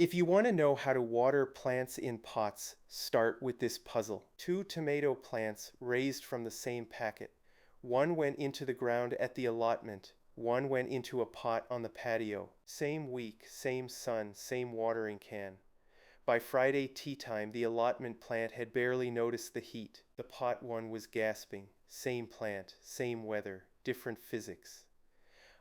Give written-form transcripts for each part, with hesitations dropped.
If you want to know how to water plants in pots, start with this puzzle. 2 tomato plants raised from the same packet. One went into the ground at the allotment. One went into a pot on the patio. Same week, same sun, same watering can. By Friday tea time, the allotment plant had barely noticed the heat. The pot one was gasping. Same plant, same weather, different physics.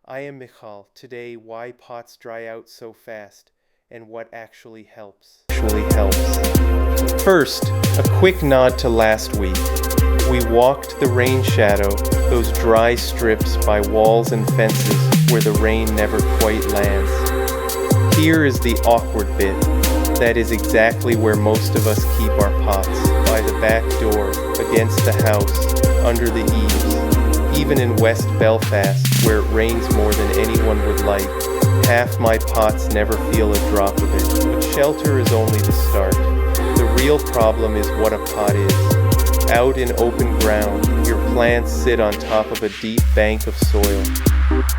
I am Michal. Today, why pots dry out so fast and what actually helps. First, a quick nod to last week. We walked the rain shadow, those dry strips by walls and fences where the rain never quite lands. Here is the awkward bit. That is exactly where most of us keep our pots, by the back door, against the house, under the eaves. Even in West Belfast, where it rains more than anyone would like, half my pots never feel a drop of it. But shelter is only the start. The real problem is what a pot is. Out in open ground, your plants sit on top of a deep bank of soil.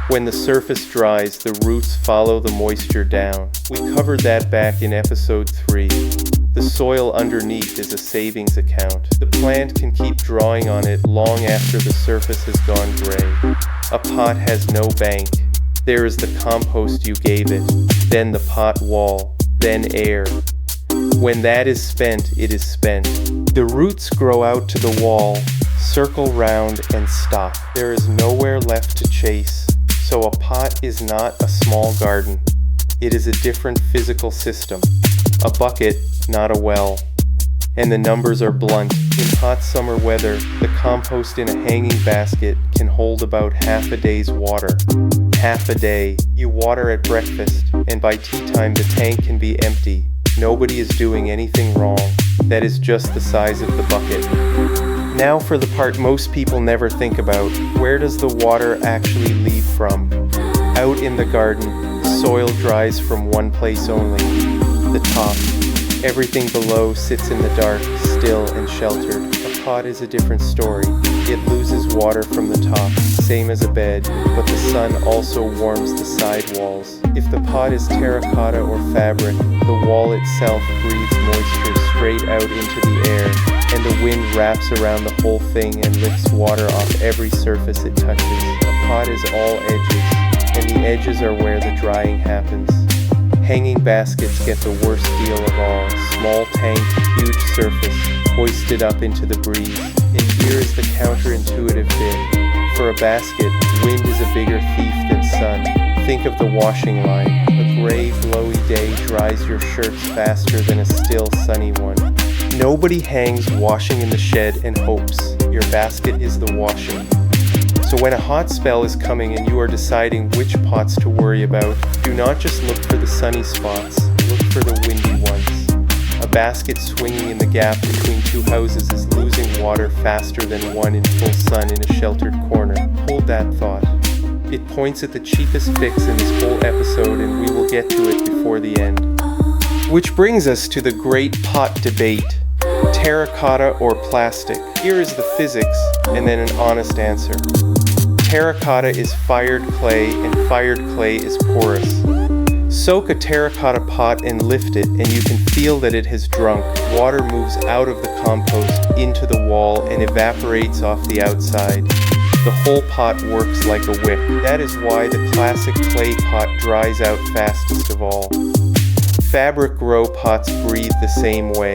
When the surface dries, the roots follow the moisture down. We covered that back in episode 3. The soil underneath is a savings account. The plant can keep drawing on it long after the surface has gone gray. A pot has no bank. There is the compost you gave it, then the pot wall, then air. When that is spent, it is spent. The roots grow out to the wall, circle round, and stop. There is nowhere left to chase. So a pot is not a small garden. It is a different physical system. A bucket, not a well. And the numbers are blunt. In hot summer weather, the compost in a hanging basket can hold about half a day's water. Half a day. You water at breakfast, and by tea time the tank can be empty. Nobody is doing anything wrong. That is just the size of the bucket. Now for the part most people never think about. Where does the water actually leave from? Out in the garden, soil dries from one place only, the top. Everything below sits in the dark, still and sheltered. A pot is a different story. It loses water from the top, same as a bed, but the sun also warms the side walls. If the pot is terracotta or fabric, the wall itself breathes moisture straight out into the air, and the wind wraps around the whole thing and lifts water off every surface it touches. A pot is all edges, and the edges are where the drying happens. Hanging baskets get the worst deal of all. Small tank, huge surface, hoisted up into the breeze. And here is the counterintuitive bit. For a basket, wind is a bigger thief than sun. Think of the washing line. A gray, blowy day dries your shirts faster than a still, sunny one. Nobody hangs washing in the shed and hopes. Your basket is the washing. So when a hot spell is coming and you are deciding which pots to worry about, do not just look for the sunny spots, look for the windy ones. A basket swinging in the gap between two houses is losing water faster than one in full sun in a sheltered corner. Hold that thought. It points at the cheapest fix in this whole episode, and we will get to it before the end. Which brings us to the great pot debate. Terracotta or plastic? Here is the physics, and then an honest answer. Terracotta is fired clay, and fired clay is porous. Soak a terracotta pot and lift it, and you can feel that it has drunk. Water moves out of the compost into the wall and evaporates off the outside. The whole pot works like a wick. That is why the classic clay pot dries out fastest of all. Fabric grow pots breathe the same way.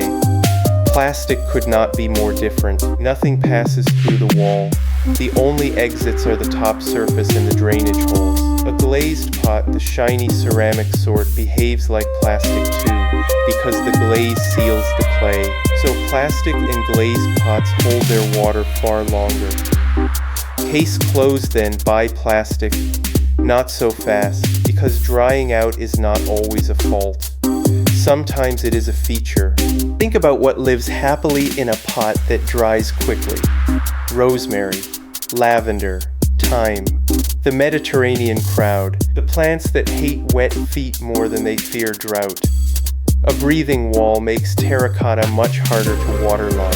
Plastic could not be more different. Nothing passes through the wall. The only exits are the top surface and the drainage holes. A glazed pot, the shiny ceramic sort, behaves like plastic too, because the glaze seals the clay. So plastic and glazed pots hold their water far longer. Case closed then, buy plastic. Not so fast, because drying out is not always a fault. Sometimes it is a feature. Think about what lives happily in a pot that dries quickly. Rosemary, lavender, thyme, the Mediterranean crowd, the plants that hate wet feet more than they fear drought. A breathing wall makes terracotta much harder to waterlog.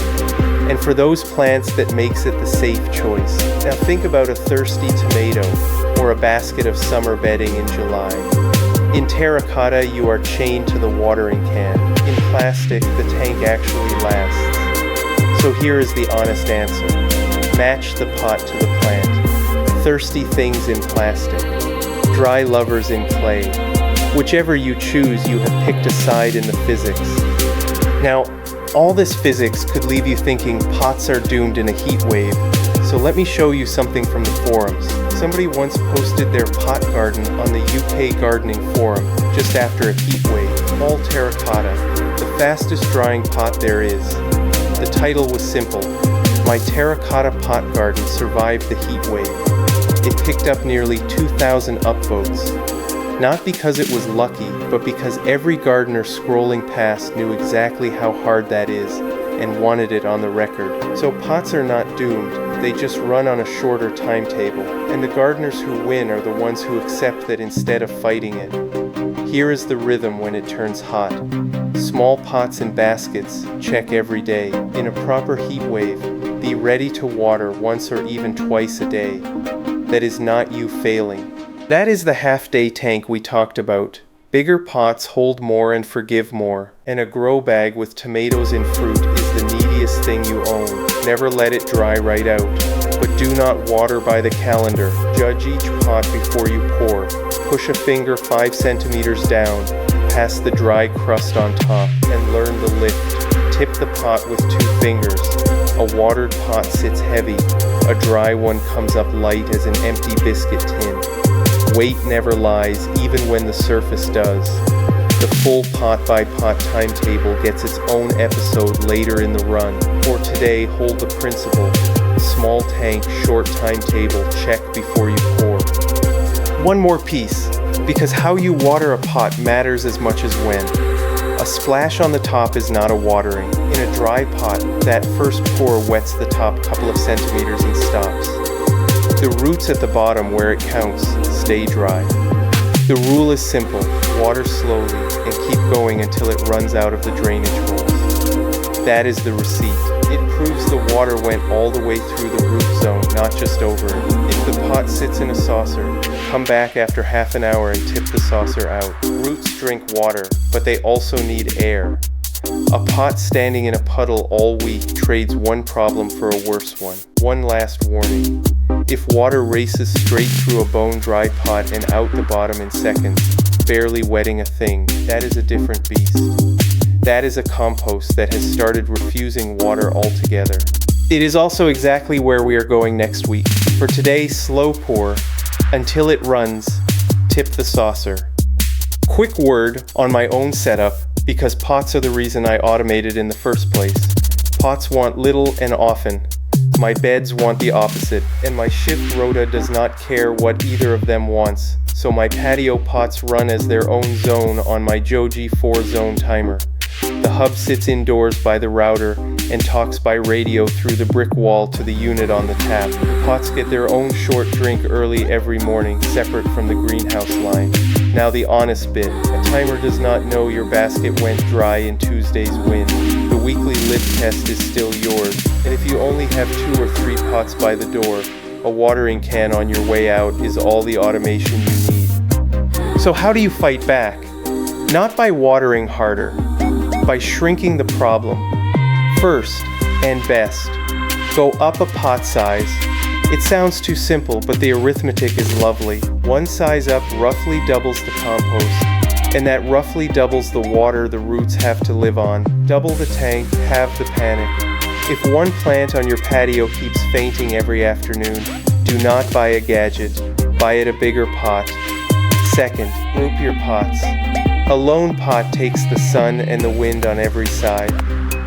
And for those plants, that makes it the safe choice. Now think about a thirsty tomato or a basket of summer bedding in July. In terracotta, you are chained to the watering can. In plastic, the tank actually lasts. So here is the honest answer. Match the pot to the plant. Thirsty things in plastic. Dry lovers in clay. Whichever you choose, you have picked a side in the physics. Now, all this physics could leave you thinking pots are doomed in a heat wave. So let me show you something from the forums. Somebody once posted their pot garden on the UK gardening forum just after a heat wave, all terracotta, the fastest drying pot there is. The title was simple, "My terracotta pot garden survived the heat wave." It picked up nearly 2,000 upvotes. Not because it was lucky, but because every gardener scrolling past knew exactly how hard that is and wanted it on the record. So pots are not doomed, they just run on a shorter timetable, and the gardeners who win are the ones who accept that instead of fighting it. Here is the rhythm when it turns hot. Small pots and baskets, check every day. In a proper heat wave, be ready to water once or even twice a day. That is not you failing. That is the half-day tank we talked about. Bigger pots hold more and forgive more, and a grow bag with tomatoes and fruit is the neediest thing you own. Never let it dry right out, but do not water by the calendar. Judge each pot before you pour. Push a finger 5 centimeters down, pass the dry crust on top, and learn the lift. Tip the pot with 2 fingers. A watered pot sits heavy, a dry one comes up light as an empty biscuit tin. Weight never lies, even when the surface does. The full pot-by-pot timetable gets its own episode later in the run. For today, hold the principle. Small tank, short timetable, check before you pour. One more piece, because how you water a pot matters as much as when. A splash on the top is not a watering. In a dry pot, that first pour wets the top couple of centimeters and stops. The roots at the bottom where it counts stay dry. The rule is simple, water slowly and keep going until it runs out of the drainage holes. That is the receipt. It proves the water went all the way through the root zone, not just over it. If the pot sits in a saucer, come back after half an hour and tip the saucer out. Roots drink water, but they also need air. A pot standing in a puddle all week trades one problem for a worse one. One last warning. If water races straight through a bone-dry pot and out the bottom in seconds, barely wetting a thing, that is a different beast. That is a compost that has started refusing water altogether. It is also exactly where we are going next week. For today, slow pour, until it runs, tip the saucer. Quick word on my own setup, because pots are the reason I automated in the first place. Pots want little and often. My beds want the opposite, and my shift rota does not care what either of them wants, so my patio pots run as their own zone on my Johgee 4-zone timer. The hub sits indoors by the router and talks by radio through the brick wall to the unit on the tap. Pots get their own short drink early every morning, separate from the greenhouse line. Now the honest bit, a timer does not know your basket went dry in Tuesday's wind. The weekly lift test is still yours, and if you only have 2 or 3 pots by the door, a watering can on your way out is all the automation you need. So how do you fight back? Not by watering harder, by shrinking the problem. First, and best, go up a pot size. It sounds too simple, but the arithmetic is lovely. One size up roughly doubles the compost, and that roughly doubles the water the roots have to live on. Double the tank, halve the panic. If one plant on your patio keeps fainting every afternoon, do not buy a gadget, buy it a bigger pot. Second, group your pots. A lone pot takes the sun and the wind on every side.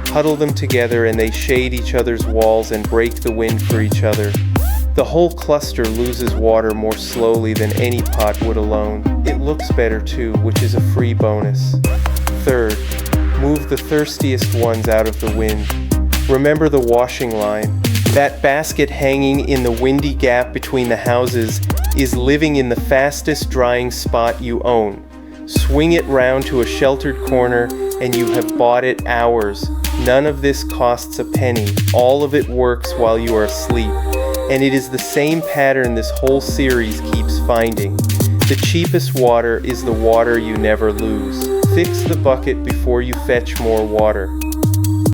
Huddle them together and they shade each other's walls and break the wind for each other. The whole cluster loses water more slowly than any pot would alone. It looks better too, which is a free bonus. Third, move the thirstiest ones out of the wind. Remember the washing line. That basket hanging in the windy gap between the houses is living in the fastest drying spot you own. Swing it round to a sheltered corner and you have bought it hours. None of this costs a penny. All of it works while you are asleep. And it is the same pattern this whole series keeps finding. The cheapest water is the water you never lose. Fix the bucket before you fetch more water.